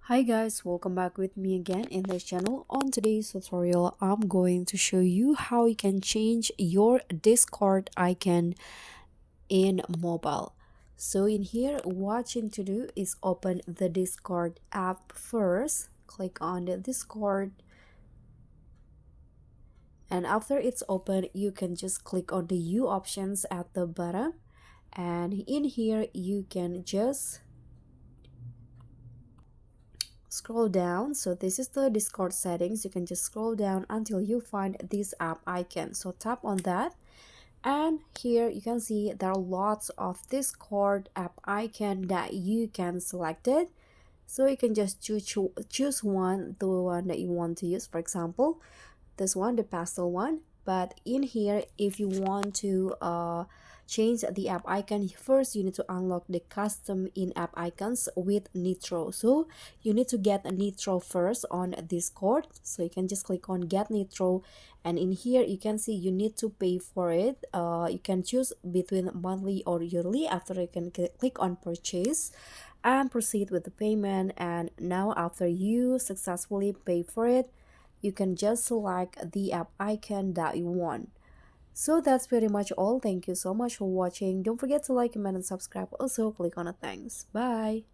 Hi guys, welcome back with me again in this channel. On today's tutorial, I'm going to show you how you can change your Discord icon in mobile. So in here, what you need to do is open the Discord app first. Click on the Discord, and after it's open, you can just click on the U options at the bottom. And in here, you can just scroll down. So this is the Discord settings. You can just scroll down until you find this app icon, so tap on that, and here you can see there are lots of Discord app icon that you can select it. So you can just choose one, the one that you want to use. For example, this one, the pastel one. But in here, if you want to change the app icon, first you need to unlock the custom in-app icons with Nitro. So you need to get Nitro first on Discord. So you can just click on get Nitro, and in here you can see you need to pay for it. You can choose between monthly or yearly. After, you can click on purchase and proceed with the payment. And now after you successfully pay for it, you can just select the app icon that you want. So that's pretty much all. Thank you so much for watching. Don't forget to like, comment, and subscribe. Also, click on the thanks. Bye.